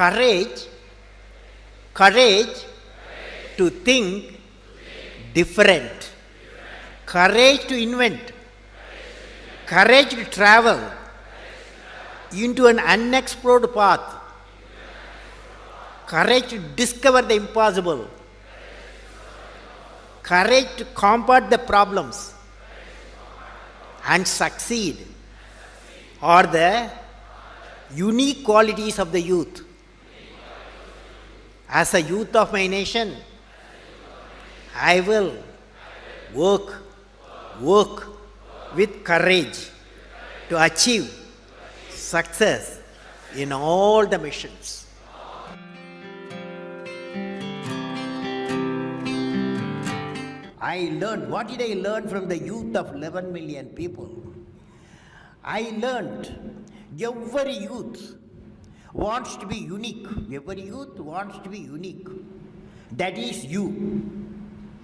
Courage, courage to think different, courage to invent, courage to travel into an unexplored path, courage to discover the impossible, courage to combat the problems and succeed are the unique qualities of the youth. As a youth of my nation, I will work with courage to achieve success in all the missions. I learned, what did I learn from the youth of 11 million people? I learned every youth wants to be unique. Every youth wants to be unique. That is you.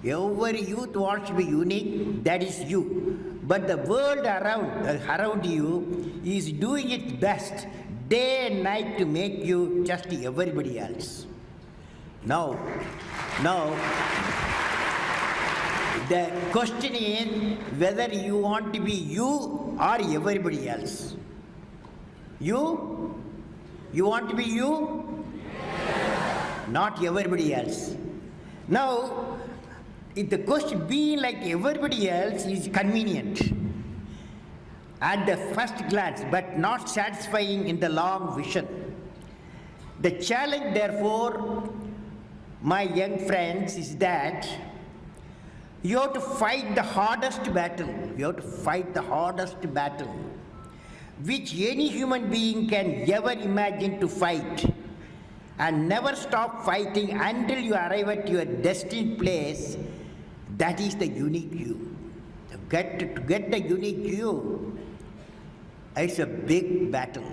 Every youth wants to be unique. That is you. But the world around you is doing its best day and night to make you just everybody else. Now, the question is whether you want to be you or everybody else. You want to be you? Not everybody else. Now, if the question being like everybody else is convenient at the first glance, but not satisfying in the long vision. The challenge, therefore, my young friends, is that you have to fight the hardest battle. You have to fight the hardest battle which any human being can ever imagine to fight, and never stop fighting until you arrive at your destined place. That is the unique you. To get the unique you, it's a big battle.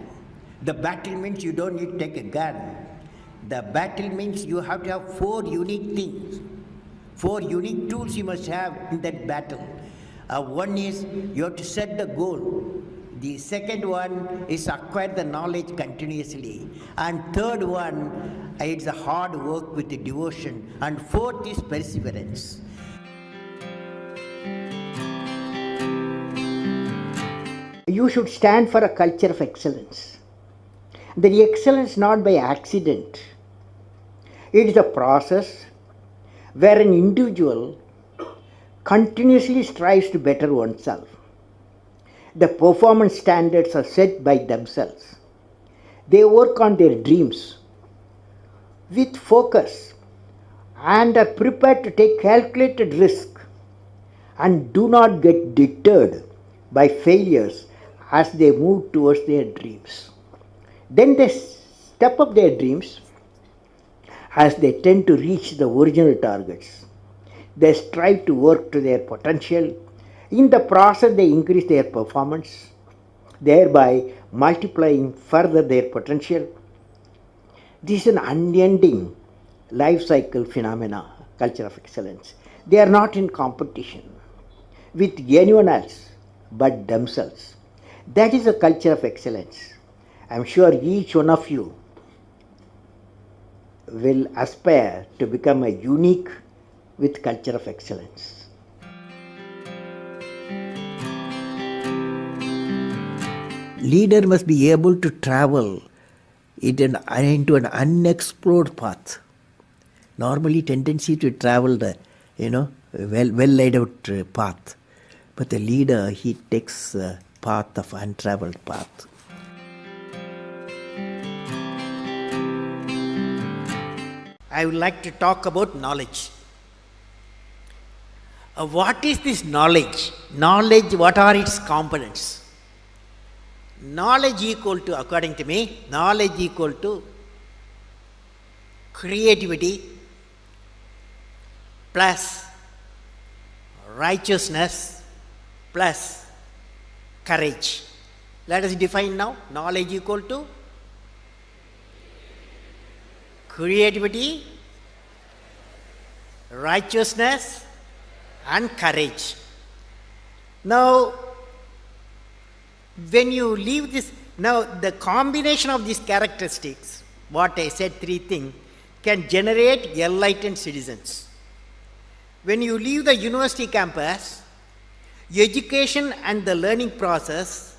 The battle means you don't need to take a gun. The battle means you have to have 4 unique things. 4 unique tools you must have in that battle. One is you have to set the goal. The second one is acquire the knowledge continuously. And third one, it's a hard work with the devotion. And fourth is perseverance. You should stand for a culture of excellence. The excellence not by accident. It is a process where an individual continuously strives to better oneself. The performance standards are set by themselves. They work on their dreams with focus and are prepared to take calculated risk and do not get deterred by failures as they move towards their dreams. Then they step up their dreams as they tend to reach the original targets. They strive to work to their potential. In the process, they increase their performance, thereby multiplying further their potential. This is an unending life cycle phenomena, culture of excellence. They are not in competition with anyone else but themselves. That is a culture of excellence. I am sure each one of you will aspire to become a unique with culture of excellence. Leader must be able to travel into an unexplored path. Normally tendency to travel the well laid out path. But the leader, he takes the path of untraveled path. I would like to talk about knowledge. What is this knowledge? Knowledge, what are its components? Knowledge equal to, according to me, knowledge equal to creativity plus righteousness plus courage. Let us define now. Knowledge equal to creativity, righteousness and courage. Now, when you leave this, now the combination of these characteristics what I said, three things, can generate enlightened citizens. When you leave the university campus, education and the learning process,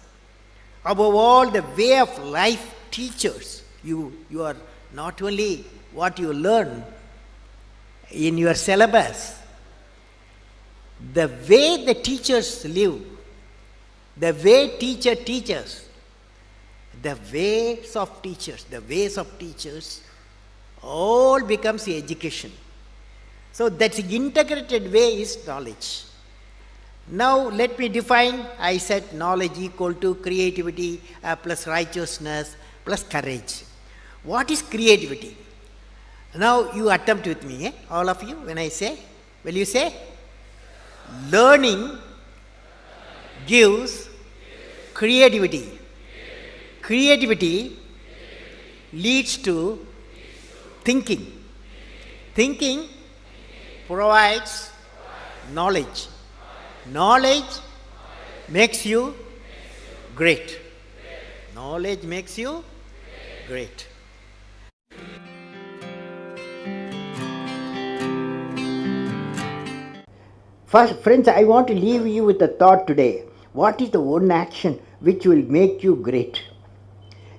above all the way of life teachers, you are not only what you learn in your syllabus, the way the teachers live, the way teacher teaches, the ways of teachers, all becomes education. So that's integrated way is knowledge. Now let me define. I said knowledge equal to creativity plus righteousness plus courage. What is creativity? Now you attempt with me, all of you, when I say, will you say? Learning gives creativity. Creativity leads to thinking. Thinking provides knowledge. Knowledge makes you great. Knowledge makes you great. First, friends, I want to leave you with a thought today. What is the one action which will make you great?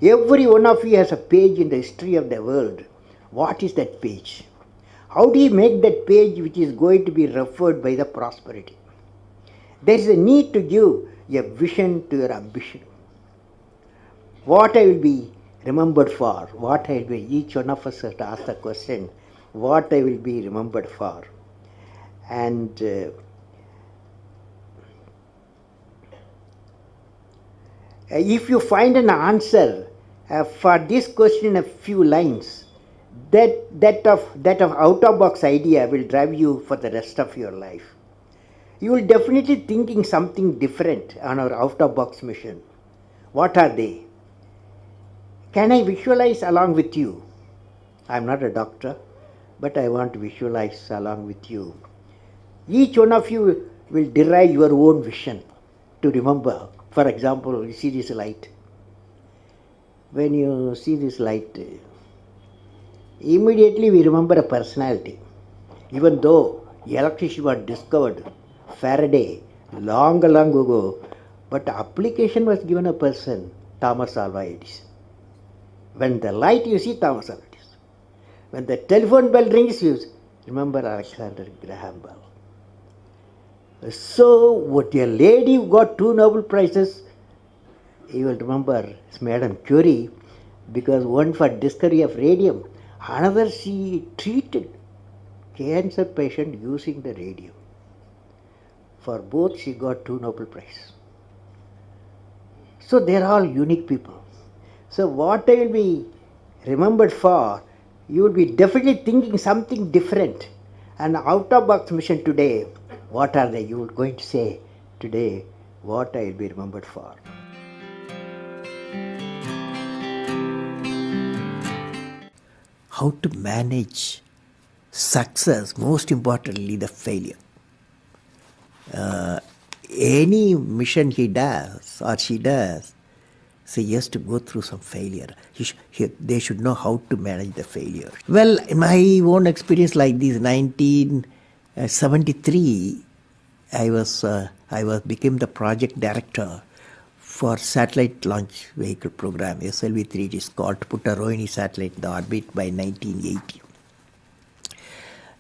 Every one of you has a page in the history of the world. What is that page? How do you make that page which is going to be referred by the prosperity? There is a need to give a vision to your ambition. What I will be remembered for, what I will be, each one of us has to ask the question, what I will be remembered for. And if you find an answer for this question in a few lines, that of out-of-box idea will drive you for the rest of your life. You will definitely thinking something different on our out-of-box mission. What are they? Can I visualize along with you? I am not a doctor, but I want to visualize along with you. Each one of you will derive your own vision to remember. For example, you see this light. When you see this light, immediately we remember a personality. Even though electricity was discovered, Faraday, long ago, but application was given a person, Thomas Alva Edison. When the light you see Thomas Alva Edison. When the telephone bell rings, you remember Alexander Graham Bell. So, what a lady who got 2 Nobel Prizes, you will remember Madame Curie, because one for discovery of radium, another she treated cancer patient using the radium. For both she got 2 Nobel Prizes. So they are all unique people. So what I will be remembered for, you will be definitely thinking something different. And out-of-box mission today, what are they? You are going to say today what I will be remembered for. How to manage success, most importantly the failure. Any mission he does or she does, so he has to go through some failure. They should know how to manage the failure. Well, in my own experience like this, 1973, I became the project director for satellite launch vehicle program, SLV-3. It is called, to put a Rohini satellite in the orbit by 1980.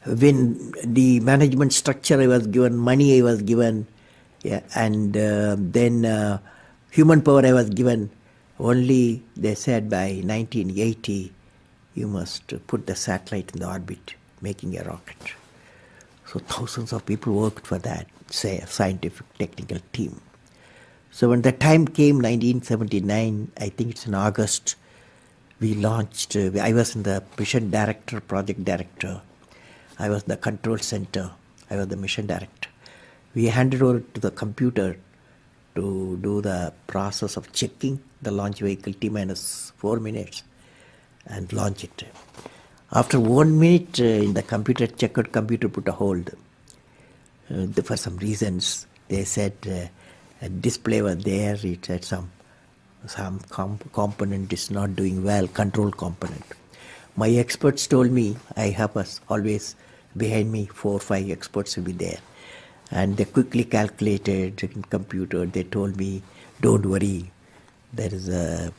When the management structure I was given, money I was given, and then human power I was given, only they said by 1980 you must put the satellite in the orbit, making a rocket. So thousands of people worked for that, say a scientific technical team. So when the time came, 1979, I think it's in August, we launched, I was in the mission director, project director. I was the control center. I was the mission director. We handed over to the computer to do the process of checking the launch vehicle T-minus 4 minutes and launch it. After 1 minute, in the computer, checkered computer put a hold. For some reasons, they said a display was there. It had some component is not doing well, control component. My experts told me, I have always behind me 4 or 5 experts will be there. And they quickly calculated in computer. They told me, don't worry, there is a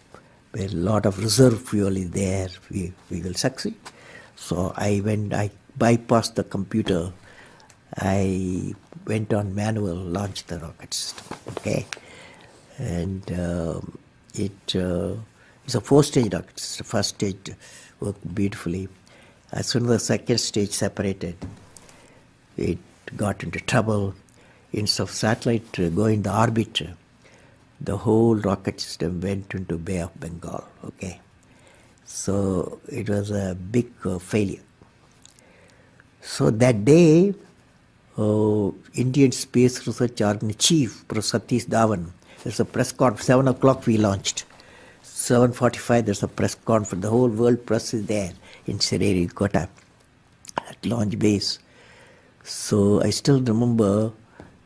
lot of reserve fuel is there. We will succeed. So I bypassed the computer. I went on manual, launched the rocket system. Okay, and it's a 4-stage rocket system. First stage worked beautifully. As soon as the second stage separated, it got into trouble. Instead of satellite going to orbit, the whole rocket system went into Bay of Bengal. Okay, so it was a big failure. So that day, Indian Space Research Organization Chief, Professor Satish Dhawan, there's a press conference. 7 o'clock we launched. 7:45 there's a press conference. The whole world press is there in Sririkota at launch base. So I still remember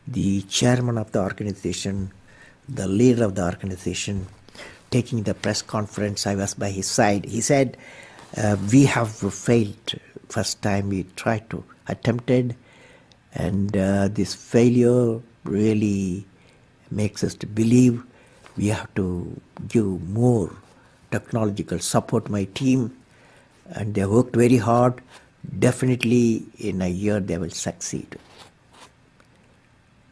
the chairman of the organization, the leader of the organization, taking the press conference. I was by his side. He said, we have failed. First time we tried to attempted, and this failure really makes us to believe we have to give more technological support to my team, and they worked very hard. Definitely in a year they will succeed.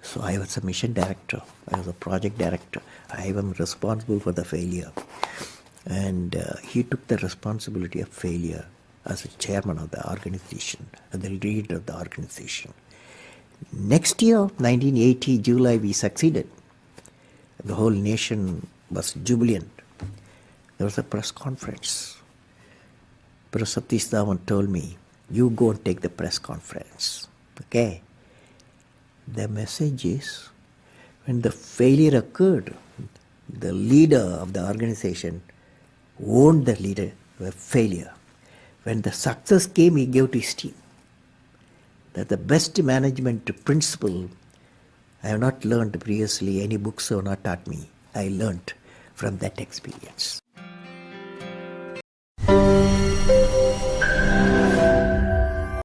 So I was a mission director, I was a project director. I am responsible for the failure. And he took the responsibility of failure as a chairman of the organization, and the leader of the organization. Next year, 1980, July, we succeeded. The whole nation was jubilant. There was a press conference. Professor Satish Dhawan told me, you go and take the press conference. Okay. The message is, when the failure occurred, the leader of the organization owned the failure. When the success came, he gave to his team. That the best management principle I have not learned previously. Any books have not taught me. I learned from that experience.